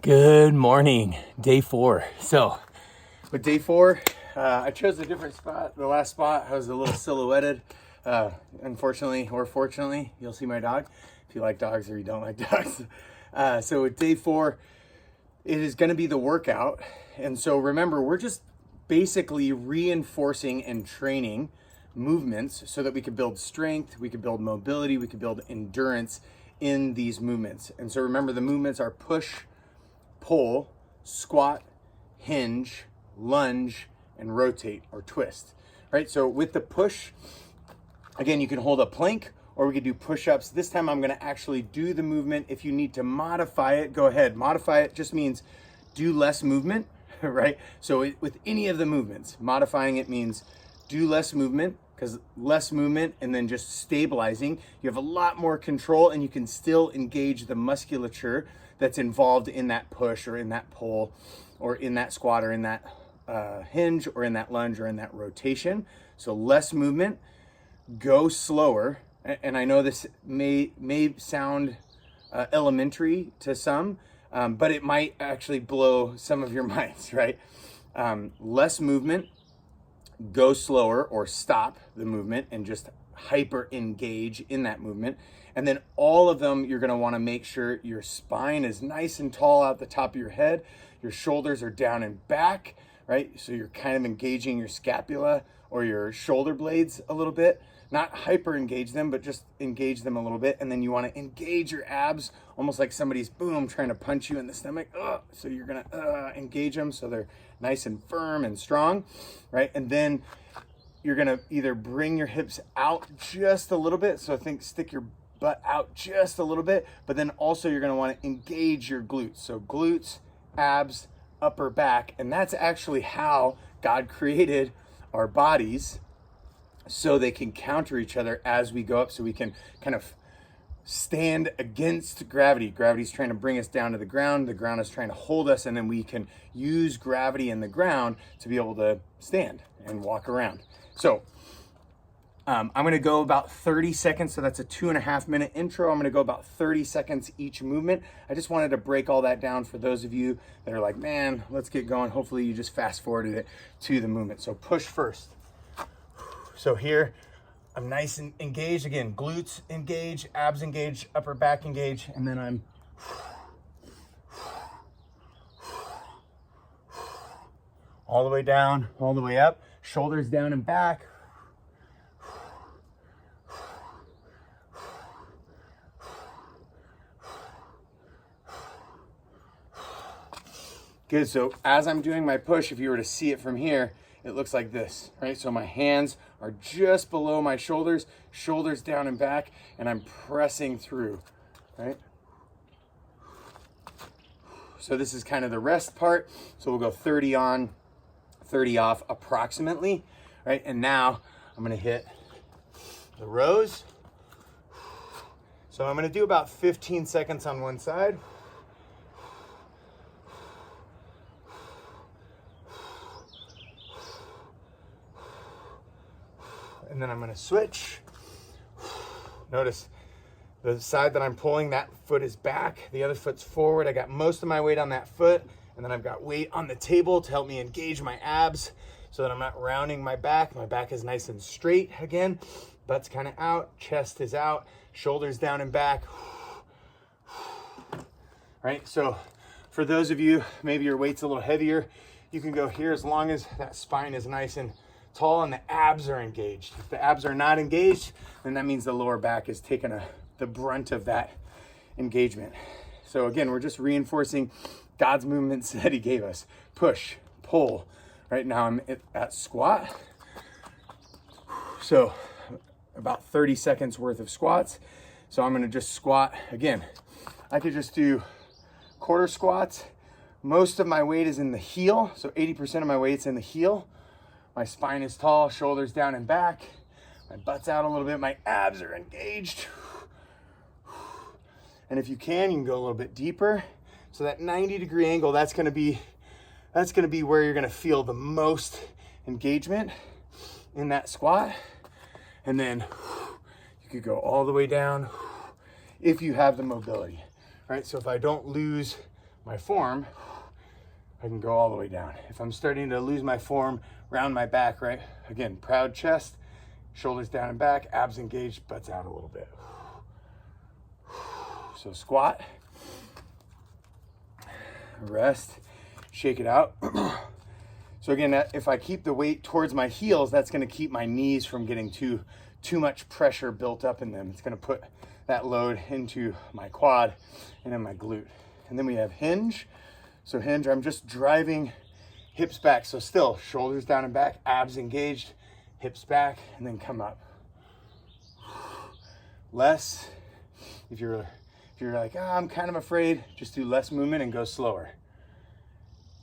Good morning, day 4. So with day 4, I chose a different spot. The last spot I was a little silhouetted. Unfortunately or fortunately, you'll see my dog if you like dogs or you don't like dogs. So with day 4, it is going to be the workout. And so remember, we're just basically reinforcing and training movements so that we can build strength, we can build mobility, we can build endurance in these movements. And so remember, the movements are push, pull, squat, hinge, lunge, and rotate or twist, right? So with the push, again, you can hold a plank or we could do push-ups. This time I'm gonna actually do the movement. If you need to modify it, go ahead. Modify it just means do less movement, right? So with any of the movements, modifying it means do less movement, because less movement and then just stabilizing, you have a lot more control and you can still engage the musculature that's involved in that push or in that pull or in that squat or in that hinge or in that lunge or in that rotation. So less movement, go slower. And I know this may sound elementary to some, but it might actually blow some of your minds, right? Less movement, go slower or stop the movement and just hyper engage in that movement. And then all of them, you're gonna wanna make sure your spine is nice and tall out the top of your head. Your shoulders are down and back, right? So you're kind of engaging your scapula or your shoulder blades a little bit. Not hyper engage them, but just engage them a little bit. And then you wanna engage your abs, almost like somebody's boom, trying to punch you in the stomach. So you're gonna engage them so they're nice and firm and strong, right? And then you're gonna either bring your hips out just a little bit. So stick your butt out just a little bit, but then also you're gonna wanna engage your glutes. So glutes, abs, upper back, and that's actually how God created our bodies, so they can counter each other as we go up, so we can kind of stand against gravity. Gravity's trying to bring us down to the ground is trying to hold us, and then we can use gravity in the ground to be able to stand and walk around. So I'm gonna go about 30 seconds, so that's a 2.5 minute intro. I'm gonna go about 30 seconds each movement. I just wanted to break all that down for those of you that are like, man, let's get going. Hopefully you just fast forwarded it to the movement. So push first. So here, I'm nice and engaged. Again, glutes engage, abs engage, upper back engage, and then I'm all the way down, all the way up, shoulders down and back. Good, so as I'm doing my push, if you were to see it from here, it looks like this, right? So my hands are just below my shoulders, shoulders down and back, and I'm pressing through, right? So this is kind of the rest part. So we'll go 30 on, 30 off approximately, right? And now I'm gonna hit the rows. So I'm gonna do about 15 seconds on one side. And then I'm gonna switch. Notice the side that I'm pulling, that foot is back, the other foot's forward. I got most of my weight on that foot, and then I've got weight on the table to help me engage my abs so that I'm not rounding my back. My back is nice and straight again. Butt's kind of out, chest is out, shoulders down and back. Right, so for those of you, maybe your weight's a little heavier, you can go here as long as that spine is nice and tall and the abs are engaged. If the abs are not engaged, then that means the lower back is taking the brunt of that engagement. So again, we're just reinforcing God's movements that he gave us. Push, pull. Right now I'm at squat. So about 30 seconds worth of squats. So I'm gonna just squat. Again, I could just do quarter squats. Most of my weight is in the heel. So 80% of my weight's in the heel. My spine is tall, shoulders down and back. My butt's out a little bit. My abs are engaged. And if you can go a little bit deeper. So that 90-degree angle, that's gonna be where you're gonna feel the most engagement in that squat. And then you could go all the way down if you have the mobility, right? So if I don't lose my form, I can go all the way down. If I'm starting to lose my form, round my back, right? Again, proud chest, shoulders down and back, abs engaged, butts out a little bit. So squat, rest, shake it out. So again, if I keep the weight towards my heels, that's gonna keep my knees from getting too much pressure built up in them. It's gonna put that load into my quad and then my glute. And then we have hinge. So hinge, I'm just driving hips back. So still, shoulders down and back, abs engaged, hips back, and then come up. Less, if you're like, oh, I'm kind of afraid, just do less movement and go slower.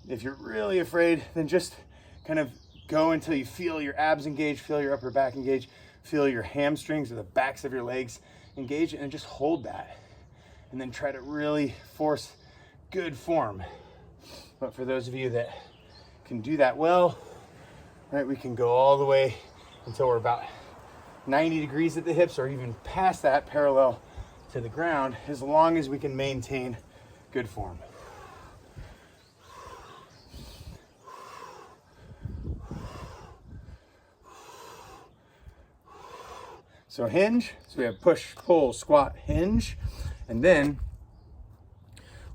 If you're really afraid, then just kind of go until you feel your abs engaged, feel your upper back engaged, feel your hamstrings or the backs of your legs engaged, and just hold that. And then try to really force good form. But for those of you that can do that well, right, we can go all the way until we're about 90 degrees at the hips or even past that, parallel to the ground, as long as we can maintain good form. So hinge, so we have push, pull, squat, hinge, and then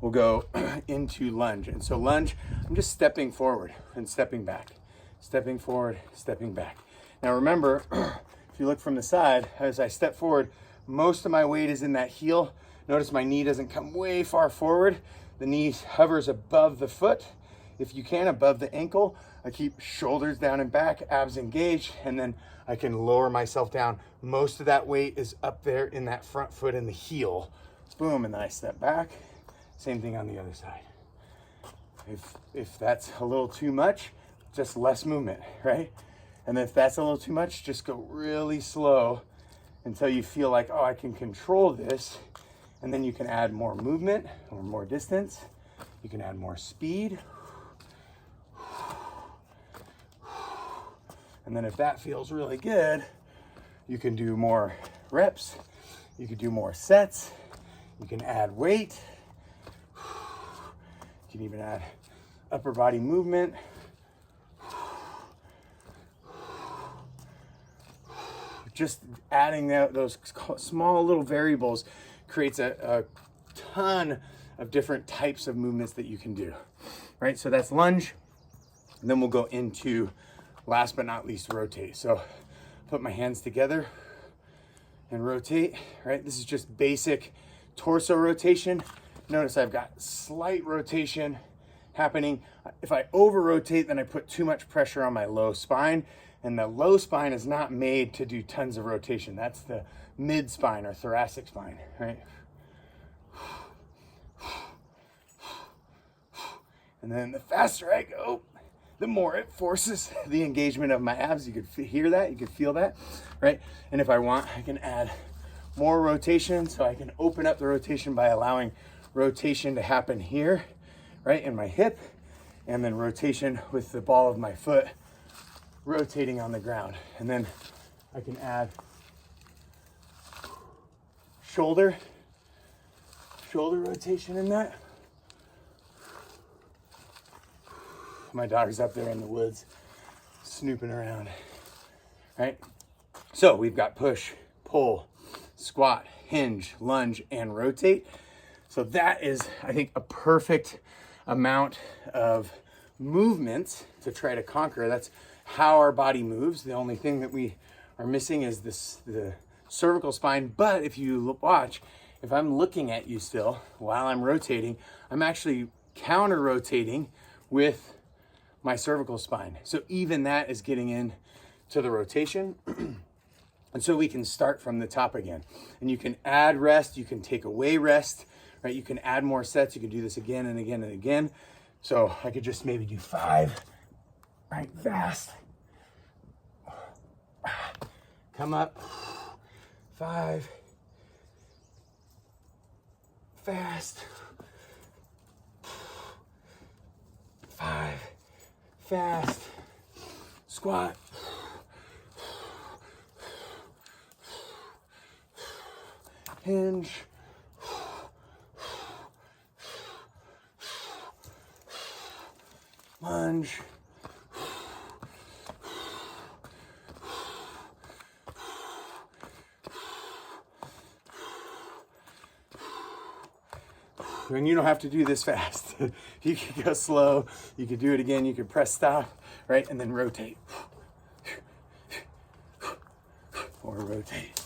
we'll go into lunge. And so lunge, I'm just stepping forward and stepping back, stepping forward, stepping back. Now remember, if you look from the side, as I step forward, most of my weight is in that heel. Notice my knee doesn't come way far forward. The knee hovers above the foot. If you can, above the ankle. I keep shoulders down and back, abs engaged, and then I can lower myself down. Most of that weight is up there in that front foot and the heel. Boom, and then I step back. Same thing on the other side. If that's a little too much, just less movement, right? And if that's a little too much, just go really slow until you feel like, oh, I can control this. And then you can add more movement or more distance. You can add more speed. And then if that feels really good, you can do more reps. You can do more sets. You can add weight. You can even add upper body movement. Just adding those small little variables creates a ton of different types of movements that you can do, right? So that's lunge. And then we'll go into, last but not least, rotate. So put my hands together and rotate, right? This is just basic torso rotation. Notice I've got slight rotation happening. If I over rotate, then I put too much pressure on my low spine, and the low spine is not made to do tons of rotation. That's the mid spine or thoracic spine, right? And then the faster I go, the more it forces the engagement of my abs. You could hear that, you could feel that, right? And if I want, I can add more rotation. So I can open up the rotation by allowing rotation to happen here, right, in my hip, and then rotation with the ball of my foot rotating on the ground. And then I can add shoulder rotation in that. My dog's up there in the woods snooping around, right? So we've got push, pull, squat, hinge, lunge, and rotate. So that is, I think, a perfect amount of movement to try to conquer. That's how our body moves. The only thing that we are missing is the cervical spine. But if you watch, if I'm looking at you still while I'm rotating, I'm actually counter rotating with my cervical spine. So even that is getting in to the rotation. And so we can start from the top again. And you can add rest, you can take away rest, right? You can add more sets, you can do this again and again and again. So I could just maybe do 5, right, fast. Come up, 5, fast, 5, fast, squat, hinge, lunge. And you don't have to do this fast. You can go slow. You could do it again. You could press stop, right? And then rotate. Or rotate.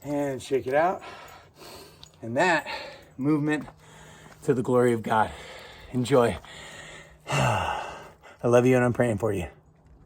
And shake it out. And that movement to the glory of God. Enjoy. I love you and I'm praying for you.